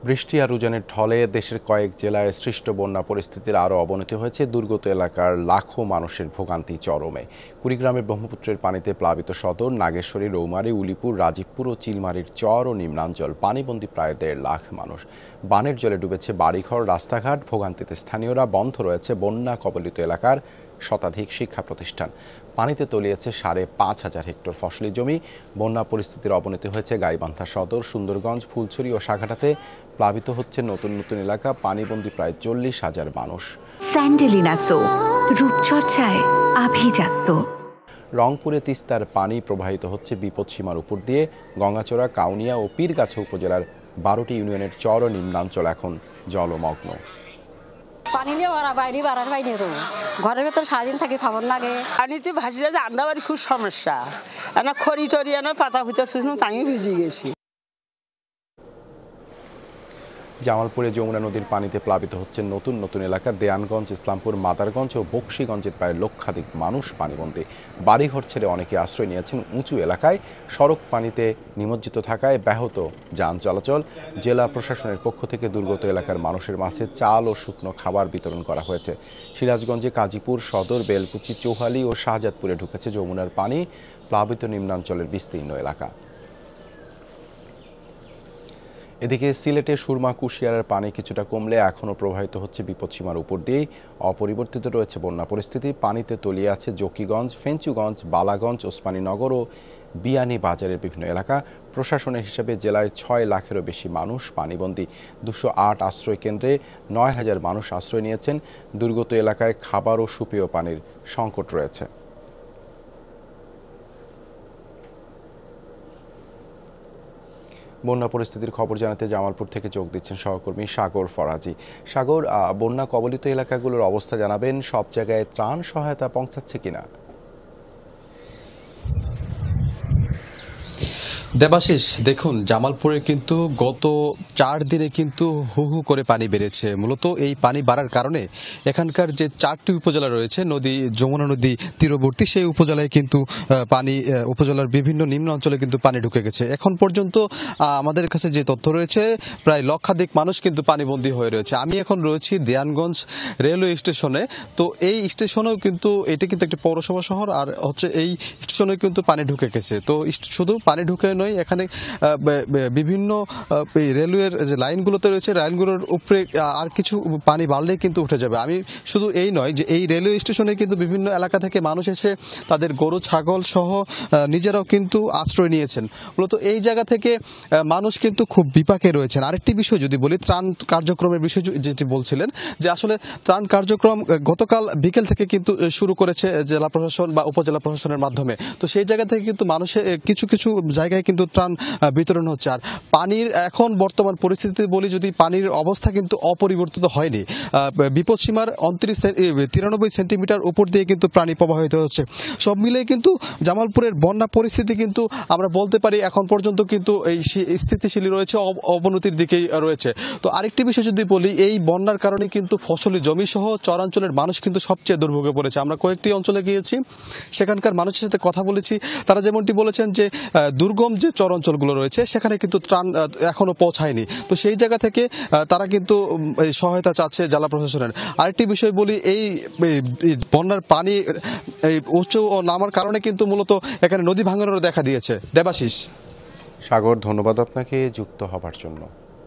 বৃষ্টি আর উজানের ঢলে দেশের কয়েক জেলায় সৃষ্ট বন্যা পরিস্থিতির আরও অবনতি হয়েছে। দুর্গত এলাকার লাখো মানুষের ভোগান্তি চরমে। কুড়িগ্রামের ব্রহ্মপুত্রের পানিতে প্লাবিত সদর, নাগেশ্বরী, রৌমারী, উলিপুর, রাজীবপুর ও চিলমারির চর ও নিম্নাঞ্চল। পানিবন্দী প্রায় ১.৫ লাখ মানুষ। বানের জলে ডুবেছে বাড়িঘর, রাস্তাঘাট। ভোগান্তিতে স্থানীয়রা। বন্ধ রয়েছে বন্যা কবলিত এলাকার শতাধিক শিক্ষা প্রতিষ্ঠান। পানিতে তলিয়েছে ৫,৫০০ হেক্টর ফসলি জমি। বন্যা পরিস্থিতির অবনতি হয়েছে গাইবান্ধা সদর, সুন্দরগঞ্জ, ফুলছড়ি ও সাঘাটাতে। প্লাবিত হচ্ছে নতুন নতুন এলাকা। পানিবন্দী প্রায় ৪০,০০০ মানুষ। স্যান্ডেলিনা সো, রূপচর্চায় আভিজাত্য। রংপুরে তিস্তার পানি প্রবাহিত হচ্ছে বিপদসীমার উপর দিয়ে। গঙ্গাচড়া, কাউনিয়া ও পীরগাছা উপজেলার ১২টি ইউনিয়নের চর ও নিম্নাঞ্চল এখন জলমগ্ন। পানি নিয়ে ওরা বাইরে বাড়ার বাইরে তো ঘরের ভেতর সারাদিন থাকি খবর লাগে। পানিতে ভাসিয়ে যে আন্দাবাড়ি খুব সমস্যা। এনা খড়ি টরি এনা পাতা ফুটা শুনলাম তাইও ভিজে গেছি। জামালপুরে যমুনা নদীর পানিতে প্লাবিত হচ্ছে নতুন নতুন এলাকা। দেয়ানগঞ্জ, ইসলামপুর, মাদারগঞ্জ ও বকশীগঞ্জের প্রায় লক্ষাধিক মানুষ পানিবন্দী। বাড়িঘর ছেড়ে অনেকে আশ্রয় নিয়েছেন উঁচু এলাকায়। সড়ক পানিতে নিমজ্জিত থাকায় ব্যাহত যান চলাচল। জেলা প্রশাসনের পক্ষ থেকে দুর্গত এলাকার মানুষের মাঝে চাল ও শুকনো খাবার বিতরণ করা হয়েছে। সিরাজগঞ্জে কাজীপুর সদর, বেলকুচি, চৌহালি ও শাহজাদপুরে ঢুকেছে যমুনার পানি। প্লাবিত নিম্নাঞ্চলের বিস্তীর্ণ এলাকা। এদিকে সিলেটে সুরমা, কুশিয়ারার পানি কিছুটা কমলে এখনও প্রবাহিত হচ্ছে বিপদসীমার উপর দিয়েই। অপরিবর্তিত রয়েছে বন্যা পরিস্থিতি। পানিতে তলিয়ে আছে জকিগঞ্জ, ফেঞ্চুগঞ্জ, বালাগঞ্জ, ওসমানীনগর ও বিয়ানী বাজারের বিভিন্ন এলাকা। প্রশাসনের হিসাবে জেলায় ৬ লাখেরও বেশি মানুষ পানিবন্দী। ২০৮ আশ্রয় কেন্দ্রে ৯,০০০ মানুষ আশ্রয় নিয়েছেন। দুর্গত এলাকায় খাবার ও সুপেয় পানির সংকট রয়েছে। বন্যা পরিস্থিতির খবর জানাতে জামালপুর থেকে যোগ দিচ্ছেন সহকর্মী সাগর ফরাজি। সাগর, বন্যা কবলিত এলাকাগুলোর অবস্থা জানাবেন। সব জায়গায় ত্রাণ সহায়তা পৌঁছাচ্ছে কিনা? দেবাশিস, দেখুন, জামালপুরে কিন্তু গত ৪ দিনে কিন্তু হু হু করে পানি বেড়েছে। মূলত এই পানি বাড়ার কারণে এখানকার যে ৪টি উপজেলা রয়েছে নদী, যমুনা নদী তীরবর্তী, সেই উপজেলায় কিন্তু উপজেলার বিভিন্ন নিম্ন অঞ্চলে কিন্তু পানি ঢুকে গেছে। এখন পর্যন্ত আমাদের কাছে যে তথ্য রয়েছে, প্রায় লক্ষাধিক মানুষ কিন্তু পানিবন্দী হয়ে রয়েছে। আমি এখন রয়েছি দেয়ানগঞ্জ রেলওয়ে স্টেশনে। তো এই স্টেশনেও কিন্তু এটি কিন্তু একটি পৌরসভা শহর, আর হচ্ছে এই স্টেশনে কিন্তু পানি ঢুকে গেছে। তো শুধু পানি ঢুকে নয়, এখানে বিভিন্ন রেলওয়ের যে লাইনগুলোতে রয়েছে, লাইনগুলোর উপরে আর কিছু পানি বাড়লেই কিন্তু উঠে যাবে। আমি শুধু এই নয়, যে এই রেলওয়ে স্টেশনে কিন্তু বিভিন্ন এলাকা থেকে মানুষ এসে তাদের গরু, ছাগল সহ নিজেরাও কিন্তু আশ্রয় নিয়েছেন। মূলত এই জায়গা থেকে মানুষ কিন্তু খুব বিপাকে রয়েছেন। আরেকটি বিষয় যদি বলি, ত্রাণ কার্যক্রমের বিষয় যেটি বলছিলেন, যে আসলে ত্রাণ কার্যক্রম গতকাল বিকেল থেকে কিন্তু শুরু করেছে জেলা প্রশাসন বা উপজেলা প্রশাসনের মাধ্যমে। তো সেই জায়গা থেকে কিন্তু মানুষের কিছু কিছু জায়গায় কিন্তু ত্রাণ বিতরণ হচ্ছে। আর পানির এখন বর্তমান পরিস্থিতি বলি, যদি পানির অবস্থা কিন্তু অপরিবর্তিত হয়নি। বিপদসীমার 93 সেন্টিমিটার উপর দিয়ে কিন্তু পানি প্রবাহিত হচ্ছে। সব মিলিয়ে কিন্তু জামালপুরের বন্যা পরিস্থিতি কিন্তু আমরা বলতে পারি এখন পর্যন্ত কিন্তু এই স্থিতিশীল রয়েছে, অবনতির দিকেই রয়েছে। তো আরেকটি বিষয় যদি বলি, এই বন্যার কারণে কিন্তু ফসলি জমি সহ চরাঞ্চলের মানুষ কিন্তু সবচেয়ে দুর্ভোগে পড়েছে। আমরা কয়েকটি অঞ্চলে গিয়েছি, সেখানকার মানুষের সাথে কথা বলেছি। তারা যেমনটি বলেছেন যে দুর্গম যে চরাঞ্চলগুলো রয়েছে সেখানে কিন্তু ত্রাণ এখনো পৌঁছায়নি। তো সেই জায়গা থেকে তারা কিন্তু সহায়তা চাচ্ছে জেলা প্রশাসনের। আরেকটি বিষয় বলি, এই বন্যার পানি উচ্চ ও নামার কারণে কিন্তু মূলত এখানে নদী ভাঙনেরও দেখা দিয়েছে। দেবাশিস। সাগর, ধন্যবাদ আপনাকে যুক্ত হবার জন্য।